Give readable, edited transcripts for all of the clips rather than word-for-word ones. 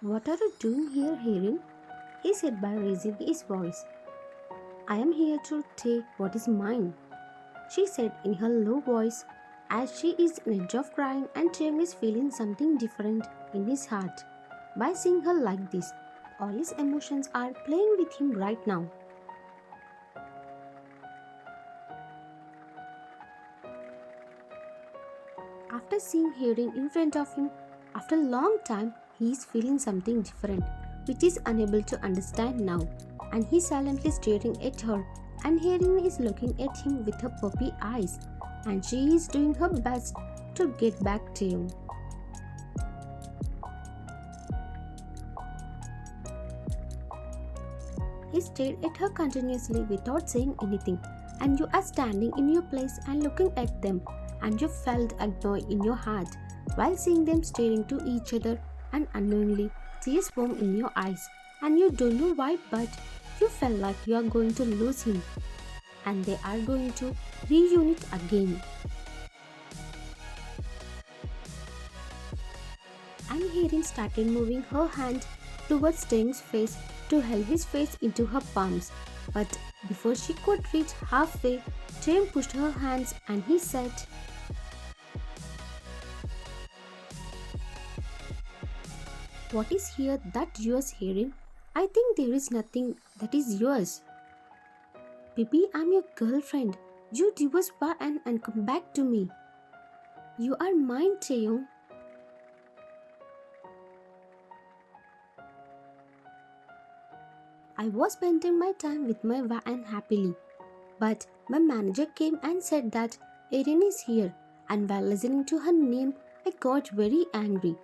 What are you doing here, Heron? He said by raising his voice. I am here to take what is mine, she said in her low voice, as she is on edge of crying and Cheng is feeling something different in his heart. By seeing her like this, all his emotions are playing with him right now. After seeing Heron in front of him, after a long time, he is feeling something different, which is unable to understand now. And he silently staring at her, and Heron is looking at him with her puppy eyes, and she is doing her best to get back to him. He stared at her continuously without saying anything, and you are standing in your place and looking at them, and you felt annoyed in your heart while seeing them staring to each other, and unknowingly tears form in your eyes, and you don't know why, but you felt like you are going to lose him, and they are going to reunite again. And Erin started moving her hand towards Sting's face to help his face into her palms. But before she could reach halfway, Sting pushed her hands and he said, what is here that yours, Erin? I think there is nothing that is yours. Baby, I'm your girlfriend. You divorce Ba and come back to me. You are mine, Taeyong. I was spending my time with my Van happily, but my manager came and said that Erin is here, and while listening to her name, I got very angry.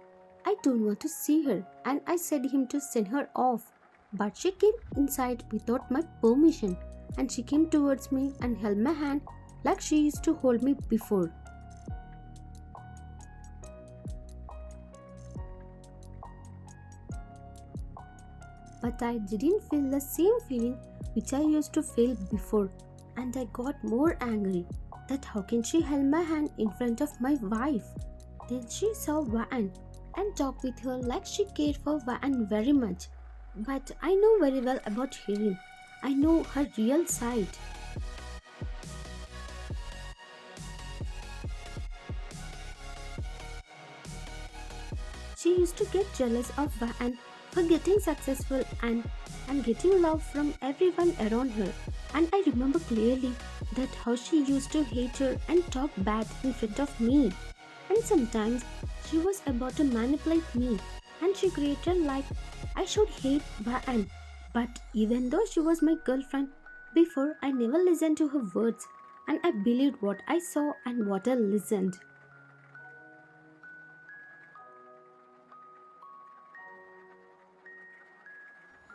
I don't want to see her, and I said him to send her off. But she came inside without my permission, and she came towards me and held my hand like she used to hold me before. But I didn't feel the same feeling which I used to feel before, and I got more angry that how can she hold my hand in front of my wife? Then she saw Van and talked with her like she cared for Van very much. But I know very well about Hirin. I know her real side. She used to get jealous of Van for getting successful and getting love from everyone around her. And I remember clearly that how she used to hate her and talk bad in front of me. And sometimes she was about to manipulate me and she created like I should hate Van. But even though she was my girlfriend, before I never listened to her words and I believed what I saw and what I listened.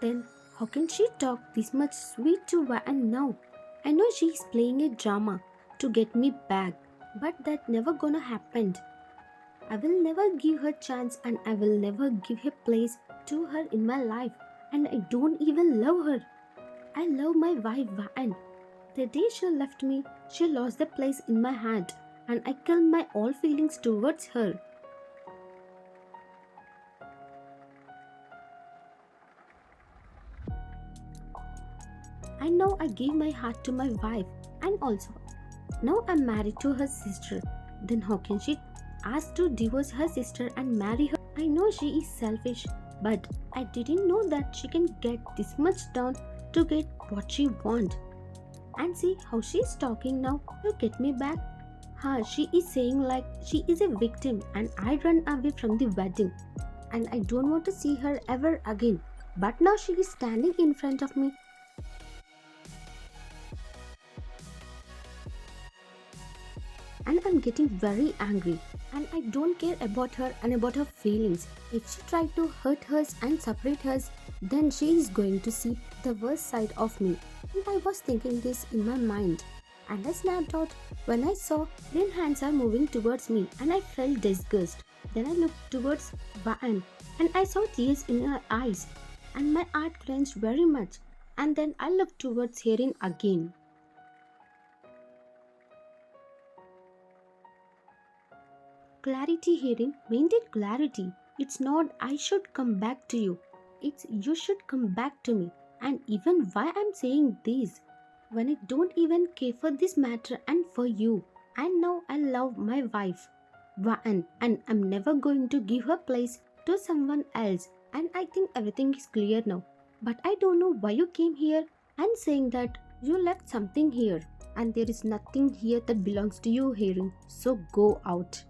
Then how can she talk this much sweet to Van now? I know she is playing a drama to get me back, but that never gonna happen. I will never give her chance and I will never give a place to her in my life, and I don't even love her. I love my wife Van. The day she left me, she lost the place in my heart and I killed my all feelings towards her. And now I gave my heart to my wife, and also now I'm married to her sister. Then how can she ask to divorce her sister and marry her? I know she is selfish, but I didn't know that she can get this much down to get what she wants. And see how she is talking now to get me back. She is saying like she is a victim and I run away from the wedding and I don't want to see her ever again. But now she is standing in front of me and I'm getting very angry and I don't care about her and about her feelings. If she tried to hurt us and separate us, then she is going to see the worst side of me. And I was thinking this in my mind. And I snapped out when I saw Rin hands are moving towards me and I felt disgust. Then I looked towards Van and I saw tears in her eyes and my heart clenched very much. And then I looked towards Herin again. Clarity hearing maintained clarity. It's not I should come back to you. It's you should come back to me. And even why I'm saying this when I don't even care for this matter and for you. And now I love my wife. And I'm never going to give her place to someone else. And I think everything is clear now. But I don't know why you came here and saying that you left something here. And there is nothing here that belongs to you, Hearing. So go out.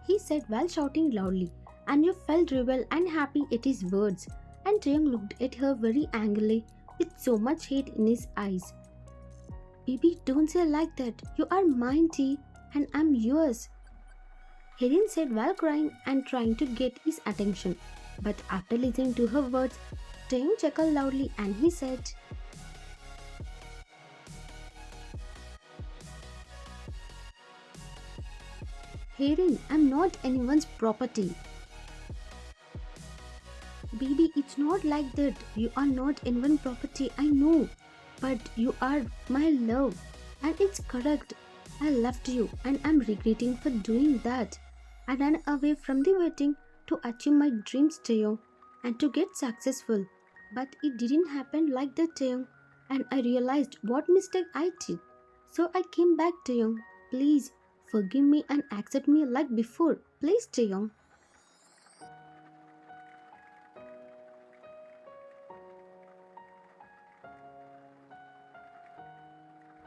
He said while shouting loudly, and you felt rebel and happy at his words. And Taeyong looked at her very angrily with so much hate in his eyes. Baby, don't say like that. You are mine, T, and I'm yours. Herin said while crying and trying to get his attention. But after listening to her words, Taeyong chuckled loudly and he said, Herin, I'm not anyone's property. Baby, it's not like that. You are not anyone's property, I know. But you are my love. And it's correct. I left you and I'm regretting for doing that. I ran away from the wedding to achieve my dreams, Taeyong, and to get successful. But it didn't happen like that, Taeyong. And I realized what mistake I did. So I came back, Taeyong. Please forgive me and accept me like before. Please, Taeyong.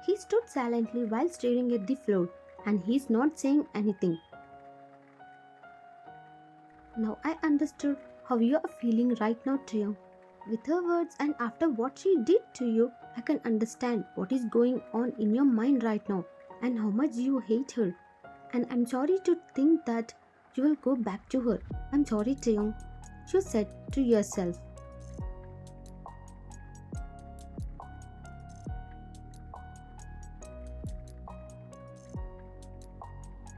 He stood silently while staring at the floor, and he's not saying anything. Now I understood how you are feeling right now, Taeyong. With her words and after what she did to you, I can understand what is going on in your mind right now and how much you hate her. And I'm sorry to think that you will go back to her. I'm sorry, Taeyong, you said to yourself.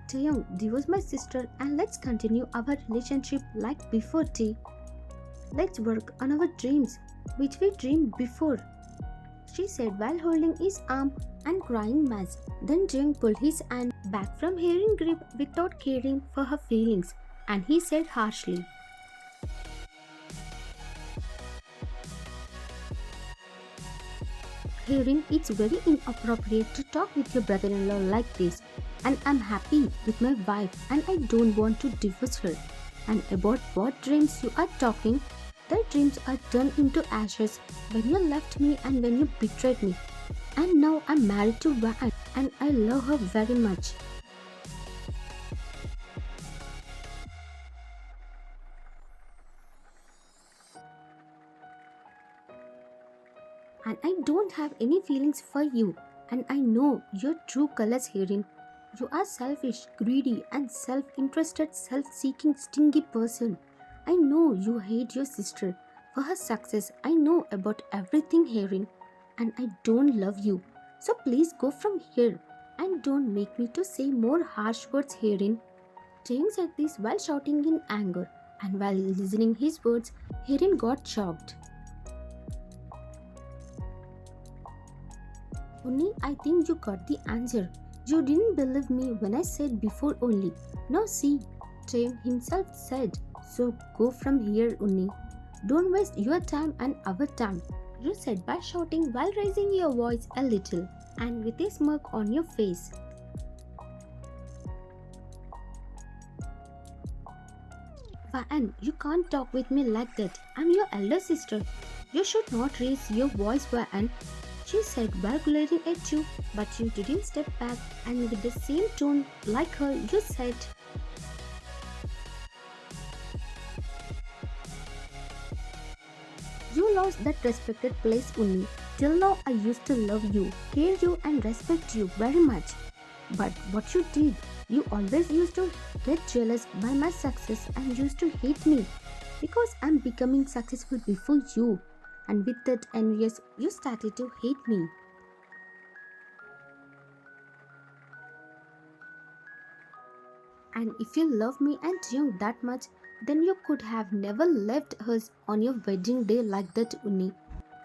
Taeyong, divorce my sister and let's continue our relationship like before, T. Let's work on our dreams, which we dreamed before, she said while holding his arm and crying mass. Then Taeyong pulled his hand back from Hearing grip without caring for her feelings, and he said harshly, Hearing, it's very inappropriate to talk with your brother-in-law like this, and I'm happy with my wife and I don't want to divorce her. And about what dreams you are talking, the dreams are turned into ashes when you left me and when you betrayed me. And now I'm married to Van and I love her very much. And I don't have any feelings for you. And I know your true colors, Herein. You are selfish, greedy, and self interested, self seeking, stingy person. I know you hate your sister for her success. I know about everything, Herein. And I don't love you. So please go from here. And don't make me to say more harsh words, Herein. James said this while shouting in anger. And while listening his words, Herein got shocked. Only I think you got the answer. You didn't believe me when I said before only. Now see, James himself said. So go from here, Unni. Don't waste your time and our time. You said by shouting while raising your voice a little and with a smirk on your face. Van, you can't talk with me like that. I'm your elder sister. You should not raise your voice, Van, she said while glaring at you, but you didn't step back and with the same tone like her you said, You lost that respected place, Unni. Till now I used to love you, care you and respect you very much. But what you did, you always used to get jealous by my success and used to hate me because I'm becoming successful before you. And with that envious, you started to hate me. And if you love me and Jung that much, then you could have never left us on your wedding day like that, Unni.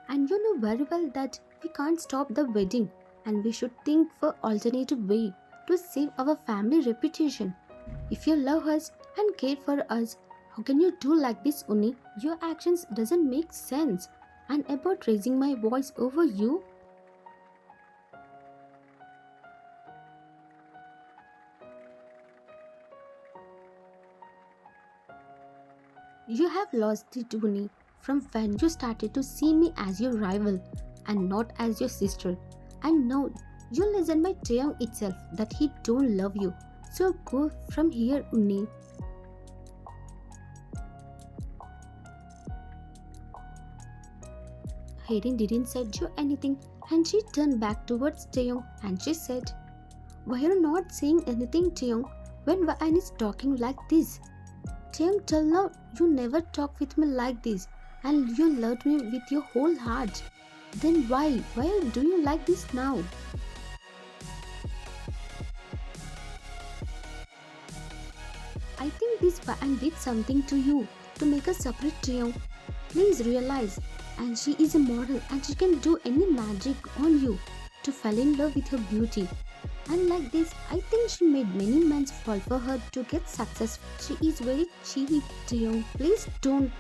And you know very well that we can't stop the wedding and we should think for alternative way to save our family reputation. If you love us and care for us, how can you do like this, Uni? Your actions doesn't make sense. And about raising my voice over you, you have lost it, Uni, from when you started to see me as your rival and not as your sister. And now you listen by Taeyong itself that he don't love you. So go from here, Uni. Hayden didn't say you anything and she turned back towards Taeyong and she said, "Why are you not saying anything, Taeyong, when Vain is talking like this? Taeyong, till now you never talked with me like this and you loved me with your whole heart. Then why? Why do you like this now?" I think this Vain did something to you to make us separate, Taeyong. Please realize, and she is immortal and she can do any magic on you to fall in love with her beauty. And like this, I think she made many men fall for her to get success. She is very cheeky, Taeyong. Please don't.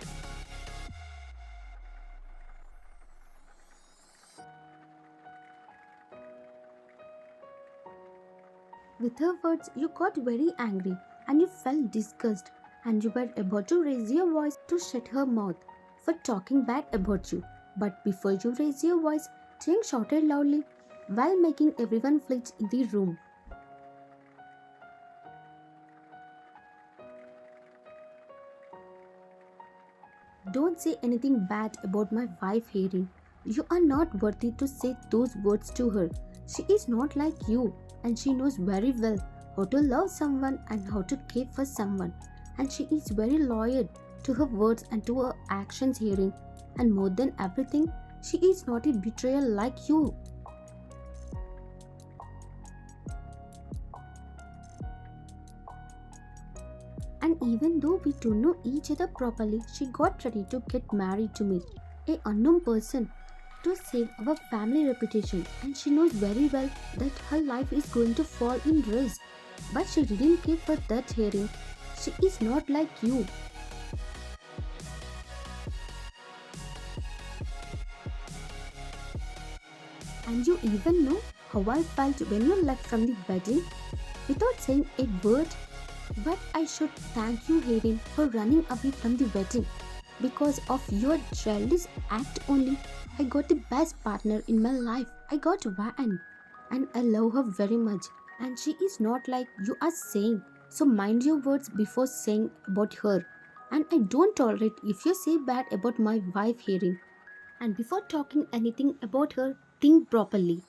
With her words, you got very angry and you felt disgust and you were about to raise your voice to shut her mouth for talking bad about you. But before you raised your voice, Taeyong shouted loudly while making everyone flinch in the room. Don't say anything bad about my wife, Harry. You are not worthy to say those words to her. She is not like you, and she knows very well how to love someone and how to care for someone. And she is very loyal to her words and to her actions, Harry. And more than everything, she is not a betrayer like you. And even though we don't know each other properly, she got ready to get married to me, a unknown person, to save our family reputation. And she knows very well that her life is going to fall in risk. But she didn't care for that, hearing. She is not like you. And you even know how I felt when you left from the wedding without saying a word. But I should thank you, Hayden, for running away from the wedding. Because of your childish act only, I got the best partner in my life. I got Van. And I love her very much. And she is not like you are saying. So mind your words before saying about her. And I don't tolerate if you say bad about my wife, Hayden. And before talking anything about her, think properly.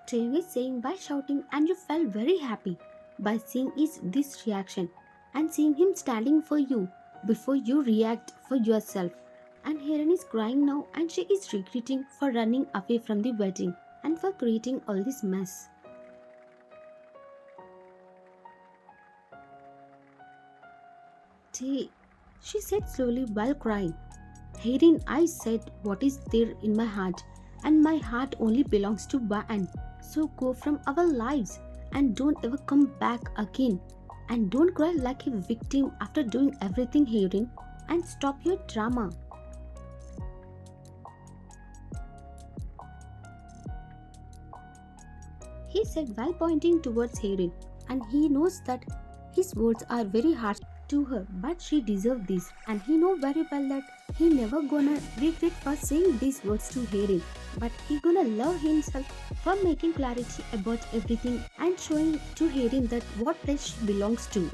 Train is saying by shouting, and you felt very happy by seeing this reaction and seeing him standing for you before you react for yourself. And Helen is crying now and she is regretting for running away from the wedding and for creating all this mess. Tay, she said slowly while crying. Hayden, I said what is there in my heart, and my heart only belongs to Van. So go from our lives and don't ever come back again. And don't cry like a victim after doing everything, Hayden. And stop your drama. He said while pointing towards Hayden, and he knows that his words are very harsh to her, but she deserves this, and he know very well that he never gonna regret for saying these words to Hayden, but he gonna love himself for making clarity about everything and showing to Hayden that what place she belongs to.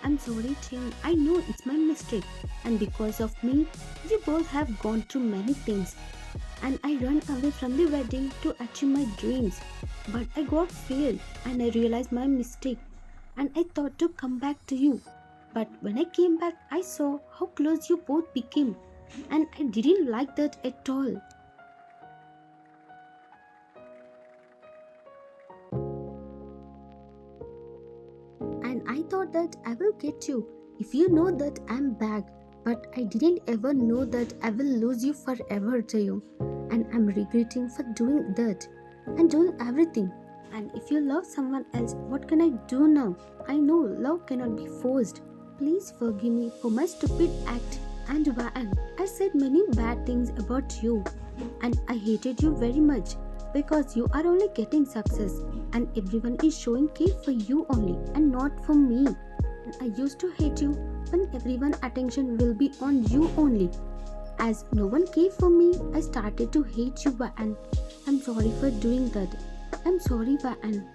I'm sorry, Tim. I know it's my mistake, and because of me, you both have gone through many things. And I ran away from the wedding to achieve my dreams. But I got failed and I realized my mistake. And I thought to come back to you. But when I came back, I saw how close you both became. And I didn't like that at all. I thought that I will get you if you know that I'm back, but I didn't ever know that I will lose you forever, Jayo. And I'm regretting for doing that and doing everything. And if you love someone else, what can I do now? I know love cannot be forced. Please forgive me for my stupid act. And Vaan, I said many bad things about you, and I hated you very much because you are only getting success and everyone is showing care for you only and not for me. And I used to hate you when everyone attention will be on you only. As no one cared for me, I started to hate you, Vaan. I'm sorry for doing that. I'm sorry, Vaan.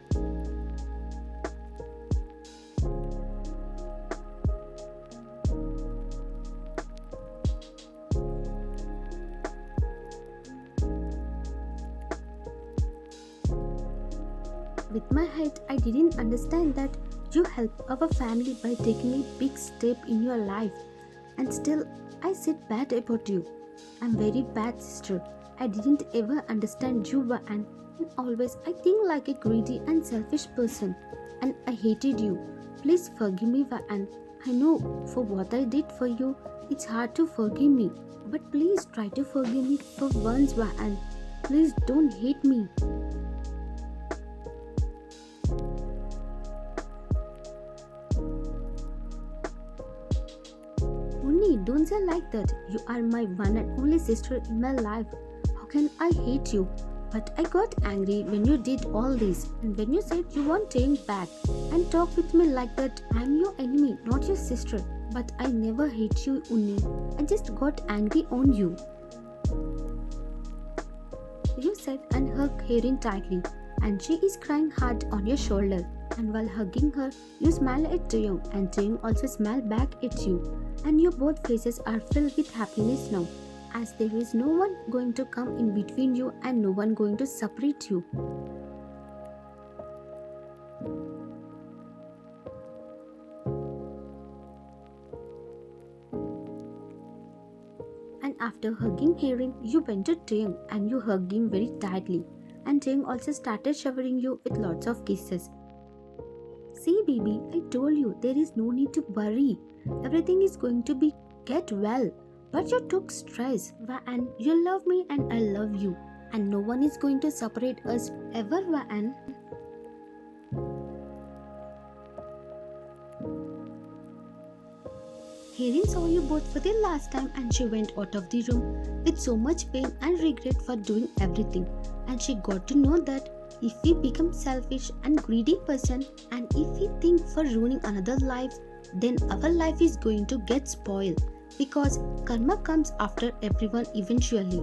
With my head, I didn't understand that you help our family by taking a big step in your life. And still, I said bad about you. I'm very bad sister. I didn't ever understand you, Vaan. And always I think like a greedy and selfish person. And I hated you. Please forgive me, Vaan. I know for what I did for you, it's hard to forgive me. But please try to forgive me for once, Vaan. Please don't hate me. Only don't say like that. You are my one and only sister in my life. How can I hate you? But I got angry when you did all this and when you said you want turn back and talk with me like that. I'm your enemy, not your sister. But I never hate you, Unni. I just got angry on you. You said and hugged Erin tightly, and she is crying hard on your shoulder. And while hugging her, you smile at Jayong, and Jayong also smiled back at you. And your both faces are filled with happiness now, as there is no one going to come in between you and no one going to separate you. And after hugging Erin, you went to Jayong and you hugged him very tightly. And Jayong also started showering you with lots of kisses. See, baby, I told you there is no need to worry. Everything is going to be get well. But you took stress, Vaan. You love me and I love you. And no one is going to separate us ever, Vaan. Erin saw you both for the last time and she went out of the room with so much pain and regret for doing everything. And she got to know that if we become selfish and greedy person and if we think for ruining another life, then our life is going to get spoiled because karma comes after everyone eventually.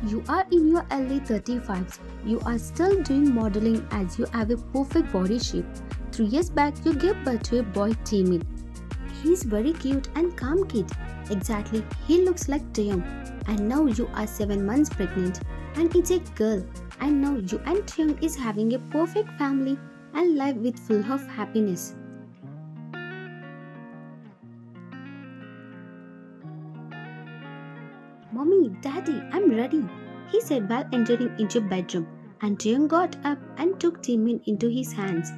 You are in your early 35s. You are still doing modeling as you have a perfect body shape. 3 years back, you gave birth to a boy Timmy. He's very cute and calm kid. Exactly, he looks like Taeyong. And now you are 7 months pregnant and it's a girl. And now you and Taeyong is having a perfect family and life with full of happiness. Mommy, Daddy, I'm ready, he said while entering into bedroom. And Taeyong got up and took Taemin into his hands.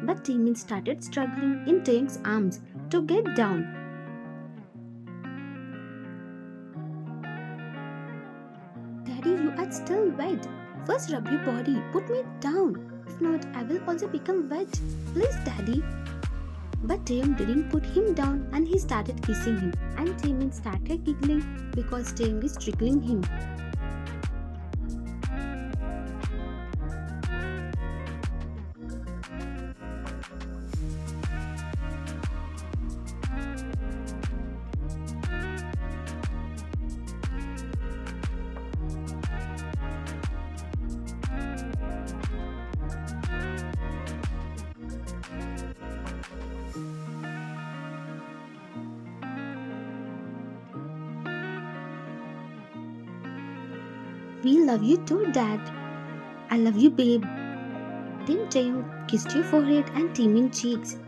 But Taemin started struggling in Taeyong's arms to get down. Daddy, you are still wet. First rub your body, put me down. If not, I will also become wet. Please, Daddy. But Taeyong didn't put him down and he started kissing him. And Taemin started giggling because Taeyong is trickling him. We love you too, Dad. I love you, babe. Then Taeyong kissed your forehead and Taemin cheeks.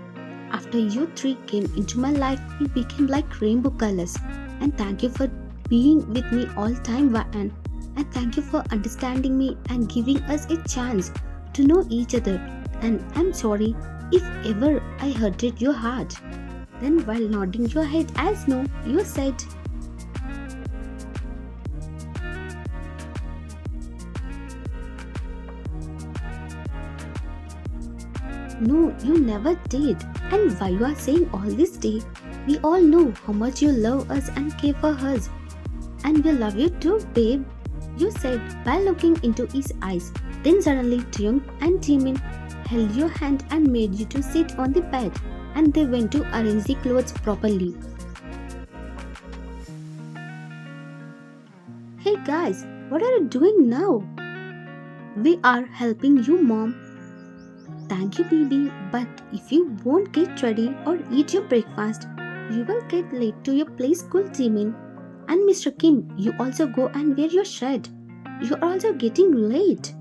After you three came into my life, it became like rainbow colors. And thank you for being with me all time, Vaan. And thank you for understanding me and giving us a chance to know each other. And I'm sorry if ever I hurted your heart. Then, while nodding your head as no, you said, "No, you never did. And why you are saying all this day? We all know how much you love us and care for us. And we love you too, babe," you said while looking into his eyes. Then suddenly Taeyong and Jimin held your hand and made you to sit on the bed, and they went to arrange the clothes properly. "Hey guys, what are you doing now?" "We are helping you, Mom." "Thank you, baby, but if you won't get ready or eat your breakfast, you will get late to your play school, Jimin. And Mr. Kim, you also go and wear your shirt. You are also getting late."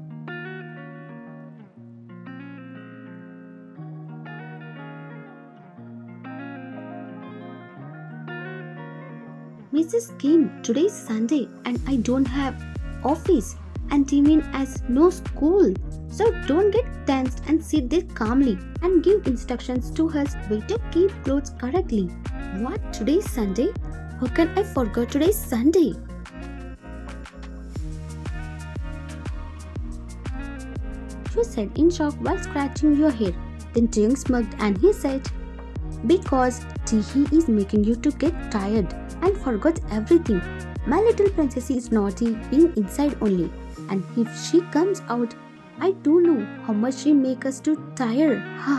"Mrs. Kim, today is Sunday and I don't have office and Jimin has no school. So don't get tensed and sit there calmly and give instructions to us way to keep clothes correctly." "What? Today is Sunday? How can I forget today is Sunday?" you said in shock while scratching your hair. Then Taeyong smirked and he said, "Because Teehee is making you to get tired and forgot everything. My little princess is naughty being inside only. And if she comes out, I don't know how much she make us too tired. Ha."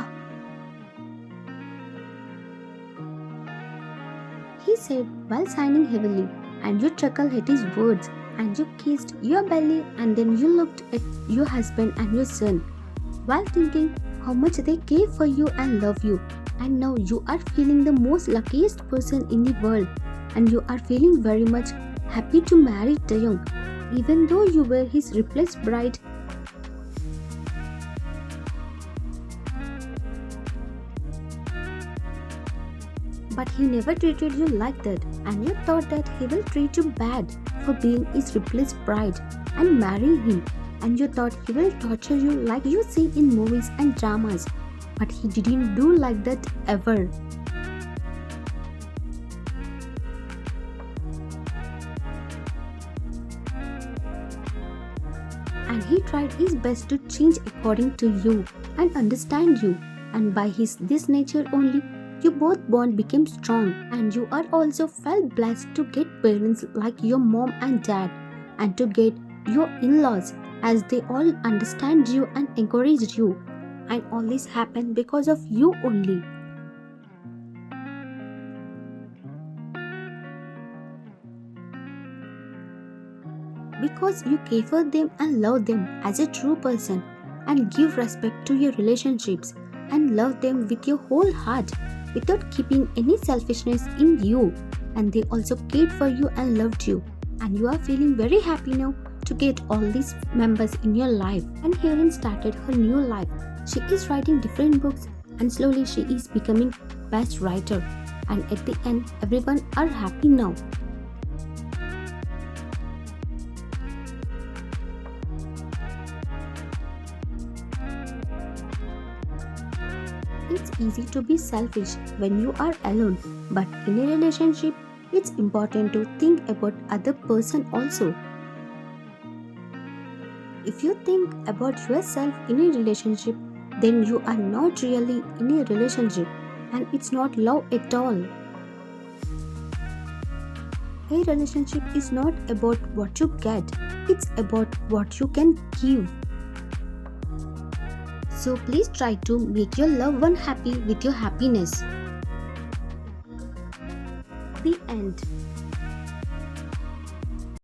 He said while sighing heavily, and you chuckled at his words, and you kissed your belly, and then you looked at your husband and your son while thinking how much they care for you and love you. And now you are feeling the most luckiest person in the world, and you are feeling very much happy to marry Taeyong, even though you were his replaced bride. But he never treated you like that, and you thought that he will treat you bad for being his replaced bride and marry him, and you thought he will torture you like you see in movies and dramas. But he didn't do like that ever. And he tried his best to change according to you and understand you, and by this nature only, you both bond became strong, and you are also felt blessed to get parents like your mom and dad, and to get your in-laws as they all understand you and encouraged you. And all this happened because of you only. because you care for them and love them as a true person and give respect to your relationships and love them with your whole heart without keeping any selfishness in you. And they also cared for you and loved you. And you are feeling very happy now to get all these members in your life. And Heron started her new life. She is writing different books and slowly she is becoming best writer. And at the end, everyone are happy now. It's easy to be selfish when you are alone, but in a relationship, it's important to think about other person also. If you think about yourself in a relationship, then you are not really in a relationship and it's not love at all. A relationship is not about what you get, it's about what you can give. So please try to make your loved one happy with your happiness. The end.